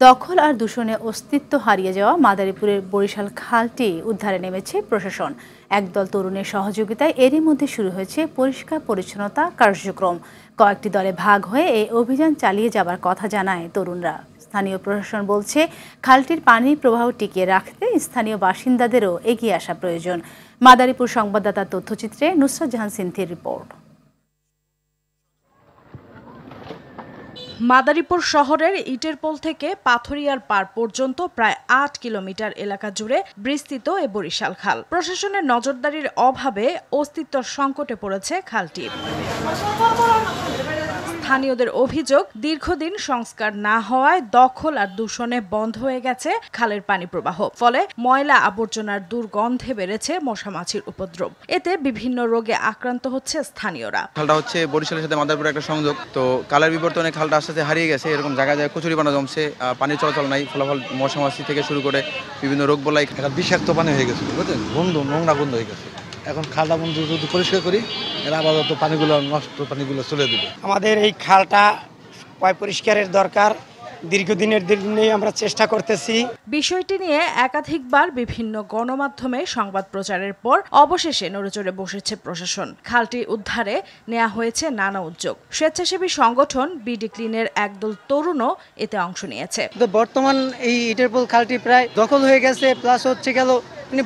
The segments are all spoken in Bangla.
দখল আর দূষণে অস্তিত্ব হারিয়ে যাওয়া মাদারীপুরের বরিশাল খালটি উদ্ধারে নেমেছে প্রশাসন। একদল তরুণের সহযোগিতায় এরই মধ্যে শুরু হয়েছে পরিষ্কার পরিচ্ছন্নতা কার্যক্রম। কয়েকটি দলে ভাগ হয়ে এই অভিযান চালিয়ে যাবার কথা জানায় তরুণরা। স্থানীয় প্রশাসন বলছে, খালটির পানির প্রবাহ টিকিয়ে রাখতে স্থানীয় বাসিন্দাদেরও এগিয়ে আসা প্রয়োজন। মাদারীপুর সংবাদদাতার তথ্যচিত্রে নুসরাত জাহান সিনথির রিপোর্ট। মাদারীপুর শহরের ইটেরপোল থেকে পাথরিয়ার পার পর্যন্ত প্রায় ৮ কিলোমিটার এলাকা জুড়ে বিস্তৃত এ বরিশাল খাল। প্রশাসনের নজরদারির অভাবে অস্তিত্ব সংকটে পড়েছে খালটি। স্থানীয়দের অভিযোগ, দীর্ঘদিন সংস্কার না হওয়ায় দখল আর দূষণে বন্ধ হয়ে গেছে খালের পানি প্রবাহ। ফলে ময়লা আবর্জনার দুর্গন্ধে বেড়েছে মশামাছির উপদ্রব। এতে বিভিন্ন রোগে আক্রান্ত হচ্ছে স্থানীয়রা। খালটা হচ্ছে বরিশালের সাথে মাদারীপুরের একটা সংযোগ। তো কালের বিবর্তনে খালটা আস্তে আস্তে হারিয়ে গেছে। এরকম জায়গায় কচুরিপানা জমছে, পানির চলাচল নাই, ফলাফল মশামাছি থেকে শুরু করে বিভিন্ন রোগ বলাই। বিষাক্ত পানি হয়ে গেছে, বুঝলেন, গন্ধ, নোংরা গন্ধ হয়ে গেছে। এখন খালটা বন্ধ যদি পরিষ্কার করি, এর আপাতত পানিগুলো নষ্ট পানিগুলো চলে দেবে। আমাদের এই খালটা পরিষ্কারের দরকার। দীর্ঘদিনের দিনে আমরা চেষ্টা করতেছি। বিষয়টি নিয়ে একাধিকবার বিভিন্ন গণমাধ্যমে সংবাদ প্রচারের পর অবশেষে নড়েচড়ে বসেছে প্রশাসন। খালটি উদ্ধারে নেওয়া হয়েছে নানা উদ্যোগ। স্বেচ্ছাসেবী সংগঠন বিডি ক্লিনের একদল তরুণও এতে অংশ নিয়েছে। বর্তমান এই ইটেরপোল খালটি প্রায় দখল হয়ে গেছে, প্লাস হচ্ছে গেল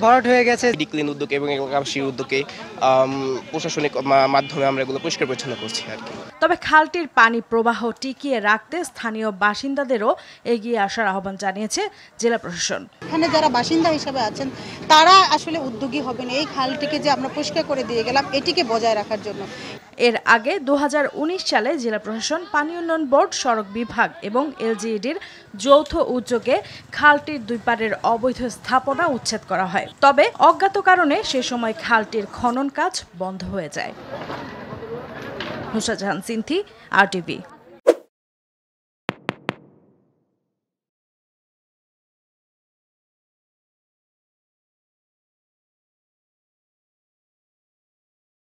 ভরাট হয়ে গেছে। বিডি ক্লিন উদ্যোগে এবং এলাকাবাসীর উদ্যোগে প্রশাসনিক মাধ্যমে আমরা এগুলো পরিষ্কার পরিচ্ছন্ন করছি আর কি। তবে খালটির পানি প্রবাহ টিকিয়ে রাখতে স্থানীয় বাসিন্দাদেরও এগিয়ে আসার আহ্বান জানিয়েছে জেলা প্রশাসন। এখানে যারা বাসিন্দা হিসেবে আছেন তারা আসলে উদ্যোগী হবেন এই খালটিকে যে আমরা পরিষ্কার করে দিয়ে গেলাম এটিকে বজায় রাখার জন্য। এর আগে ২০১৯ সালে জেলা প্রশাসন, পানি উন্নয়ন বোর্ড, সড়ক বিভাগ এবং এলজিইডির যৌথ উদ্যোগে খালটির দুই পারের অবৈধ স্থাপনা উচ্ছেদ করা হয়। তবে অজ্ঞাত কারণে সে সময় খালটির খনন কাজ বন্ধ হয়ে যায়। নুসরাত জাহান সিনথি, RTV।